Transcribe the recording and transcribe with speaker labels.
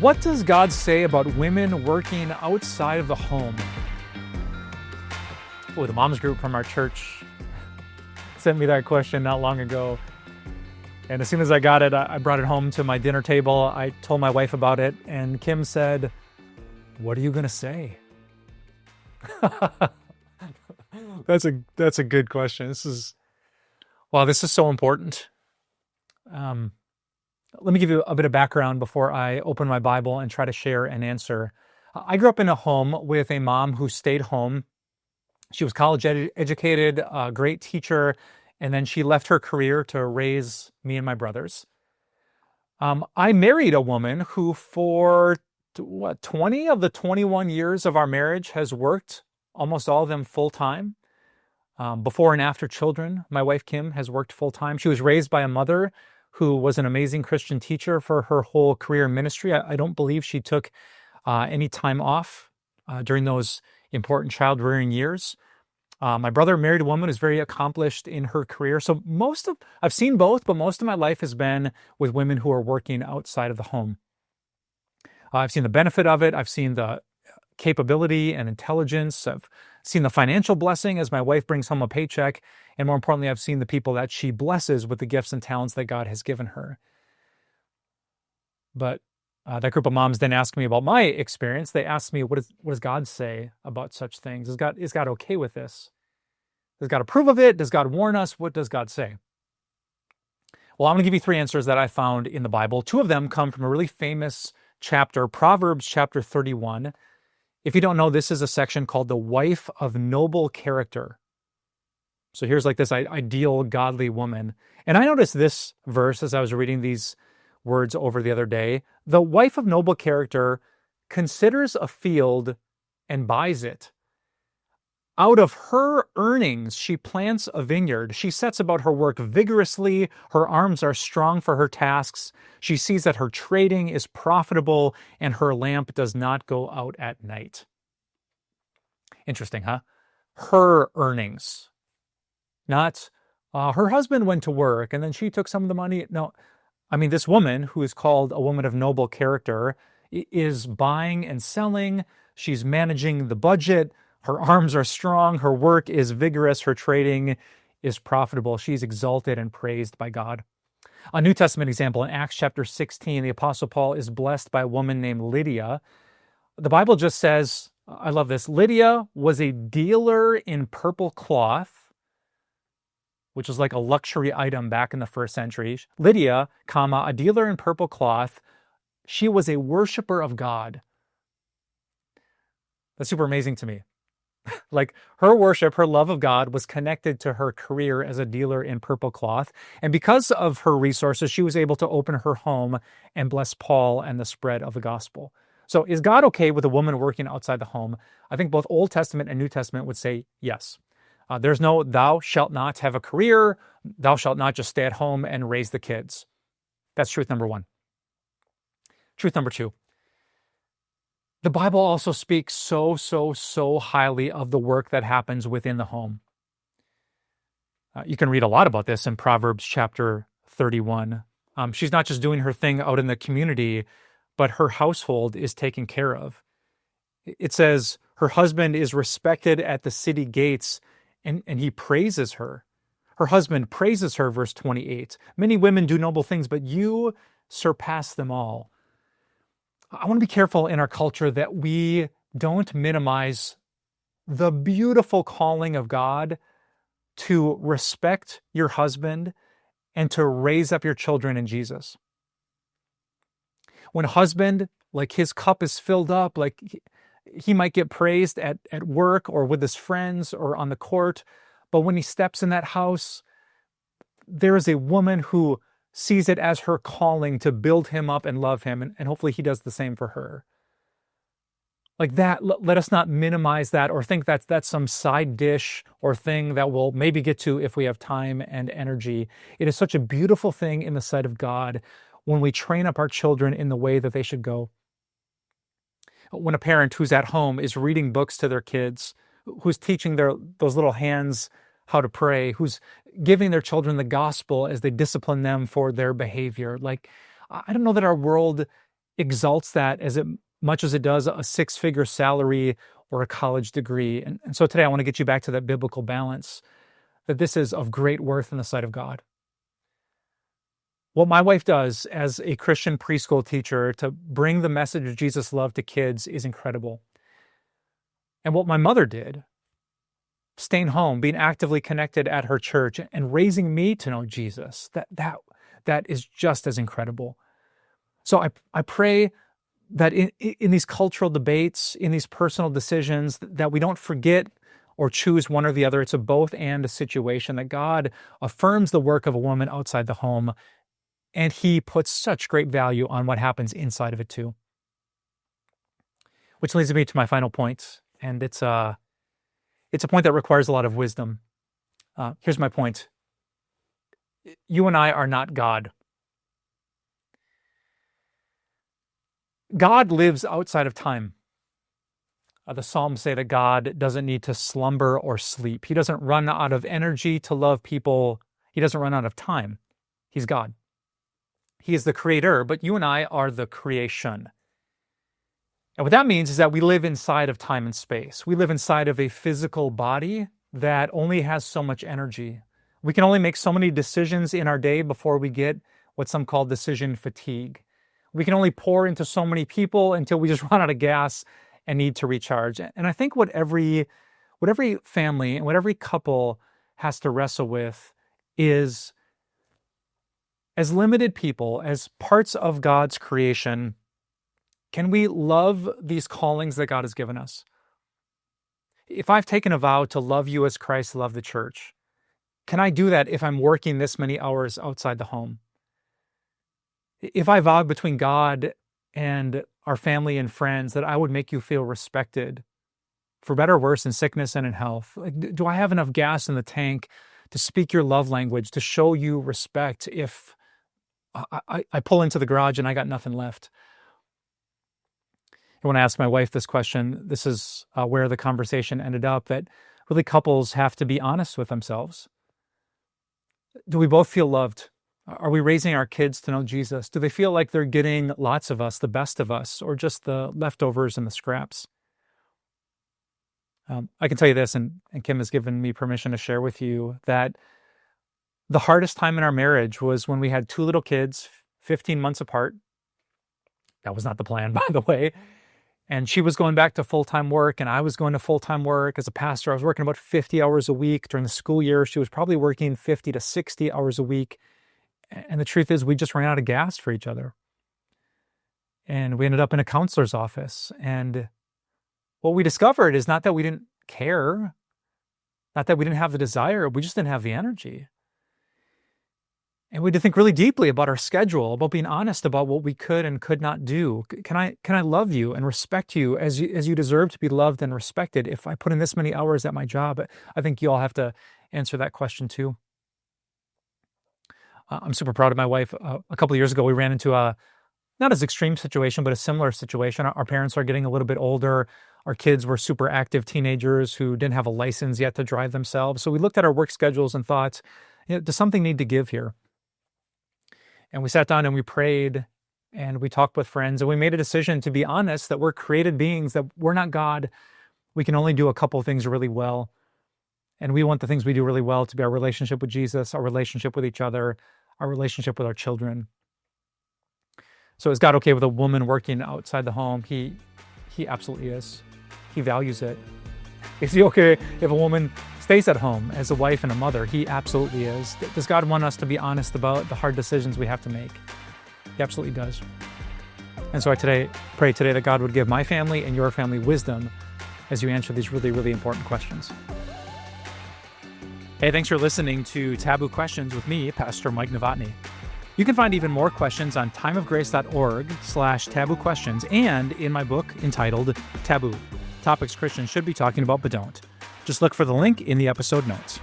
Speaker 1: What does God say about women working outside of the home? Oh, the moms group from our church sent me that question not long ago. And as soon as I got it, I brought it home to my dinner table. I told my wife about it, and Kim said, "What are you going to say?" That's a good question. This is so important. Let me give you a bit of background before I open my Bible and try to share an answer. I grew up in a home with a mom who stayed home. She was college educated, a great teacher, and then she left her career to raise me and my brothers. I married a woman who for 20 of the 21 years of our marriage has worked, almost all of them full-time. Before and after children, my wife Kim has worked full-time. She was raised by a mother who was an amazing Christian teacher for her whole career in ministry. I don't believe she took any time off during those important child-rearing years. My brother married a woman who's very accomplished in her career. So I've seen both, but most of my life has been with women who are working outside of the home. I've seen the benefit of it. I've seen the capability and intelligence. I've seen the financial blessing as my wife brings home a paycheck. And more importantly, I've seen the people that she blesses with the gifts and talents that God has given her. But that group of moms didn't ask me about my experience. They asked me, what does God say about such things? Is God okay with this? Does God approve of it? Does God warn us? What does God say? Well, I'm going to give you three answers that I found in the Bible. Two of them come from a really famous chapter, Proverbs chapter 31. If you don't know, this is a section called the wife of noble character. So here's like this ideal godly woman. And I noticed this verse as I was reading these words over the other day. The wife of noble character considers a field and buys it. Out of her earnings, she plants a vineyard. She sets about her work vigorously. Her arms are strong for her tasks. She sees that her trading is profitable and her lamp does not go out at night. Interesting, huh? Her earnings. Not her husband went to work and then she took some of the money. No, I mean, this woman who is called a woman of noble character is buying and selling. She's managing the budget. Her arms are strong. Her work is vigorous. Her trading is profitable. She's exalted and praised by God. A New Testament example in Acts chapter 16, the Apostle Paul is blessed by a woman named Lydia. The Bible just says, I love this, Lydia was a dealer in purple cloth, which is like a luxury item back in the first century. Lydia, a dealer in purple cloth. She was a worshiper of God. That's super amazing to me. Like her worship, her love of God was connected to her career as a dealer in purple cloth. And because of her resources, she was able to open her home and bless Paul and the spread of the gospel. So is God okay with a woman working outside the home? I think both Old Testament and New Testament would say yes. There's no thou shalt not have a career. Thou shalt not just stay at home and raise the kids. That's truth number one. Truth number two. The Bible also speaks so highly of the work that happens within the home. You can read a lot about this in Proverbs chapter 31. She's not just doing her thing out in the community, but her household is taken care of. It says her husband is respected at the city gates and he praises her. Her husband praises her, verse 28. Many women do noble things, but you surpass them all. I want to be careful in our culture that we don't minimize the beautiful calling of God to respect your husband and to raise up your children in Jesus. When a husband, like his cup is filled up, like he might get praised at work or with his friends or on the court, but when he steps in that house, there is a woman who sees it as her calling to build him up and love him, and hopefully he does the same for her. Like that, let us not minimize that or think that's some side dish or thing that we'll maybe get to if we have time and energy. It is such a beautiful thing in the sight of God when we train up our children in the way that they should go. When a parent who's at home is reading books to their kids, who's teaching those little hands how to pray, who's giving their children the gospel as they discipline them for their behavior. Like, I don't know that our world exalts that as much as it does a six-figure salary or a college degree. And so today I want to get you back to that biblical balance, that this is of great worth in the sight of God. What my wife does as a Christian preschool teacher to bring the message of Jesus' love to kids is incredible. And what my mother did, staying home, being actively connected at her church, and raising me to know Jesus, that is just as incredible. So I pray that in these cultural debates, in these personal decisions, that we don't forget or choose one or the other. It's a both and situation, that God affirms the work of a woman outside the home, and he puts such great value on what happens inside of it too. Which leads me to my final point, and it's a point that requires a lot of wisdom. Here's my point. You and I are not God. God lives outside of time. The Psalms say that God doesn't need to slumber or sleep. He doesn't run out of energy to love people. He doesn't run out of time. He's God. He is the creator, but you and I are the creation. And what that means is that we live inside of time and space. We live inside of a physical body that only has so much energy. We can only make so many decisions in our day before we get what some call decision fatigue. We can only pour into so many people until we just run out of gas and need to recharge. And I think what every family and what every couple has to wrestle with is, as limited people, as parts of God's creation, can we love these callings that God has given us? If I've taken a vow to love you as Christ loved the church, can I do that if I'm working this many hours outside the home? If I vowed between God and our family and friends that I would make you feel respected, for better or worse, in sickness and in health, do I have enough gas in the tank to speak your love language, to show you respect if I pull into the garage and I got nothing left? And when I asked my wife this question, this is where the conversation ended up, that really couples have to be honest with themselves. Do we both feel loved? Are we raising our kids to know Jesus? Do they feel like they're getting lots of us, the best of us, or just the leftovers and the scraps? I can tell you this, and Kim has given me permission to share with you, that the hardest time in our marriage was when we had two little kids, 15 months apart. That was not the plan, by the way. And she was going back to full-time work, and I was going to full-time work. As a pastor, I was working about 50 hours a week. During the school year, she was probably working 50 to 60 hours a week. And the truth is, we just ran out of gas for each other. And we ended up in a counselor's office. And what we discovered is not that we didn't care, not that we didn't have the desire, we just didn't have the energy. And we had to think really deeply about our schedule, about being honest about what we could and could not do. Can I love you and respect you as you deserve to be loved and respected if I put in this many hours at my job? I think you all have to answer that question too. I'm super proud of my wife. A couple of years ago, we ran into a not as extreme situation, but a similar situation. Our parents are getting a little bit older. Our kids were super active teenagers who didn't have a license yet to drive themselves. So we looked at our work schedules and thought, does something need to give here? And we sat down and we prayed and we talked with friends and we made a decision to be honest that we're created beings, that we're not God. We can only do a couple of things really well. And we want the things we do really well to be our relationship with Jesus, our relationship with each other, our relationship with our children. So is God okay with a woman working outside the home? He absolutely is. He values it. Is he okay if a woman stays at home as a wife and a mother? He absolutely is. Does God want us to be honest about the hard decisions we have to make? He absolutely does. And so I pray today that God would give my family and your family wisdom as you answer these really, really important questions. Hey, thanks for listening to Taboo Questions with me, Pastor Mike Novotny. You can find even more questions on timeofgrace.org/taboo questions and in my book entitled Taboo, Topics Christians Should Be Talking About But Don't. Just look for the link in the episode notes.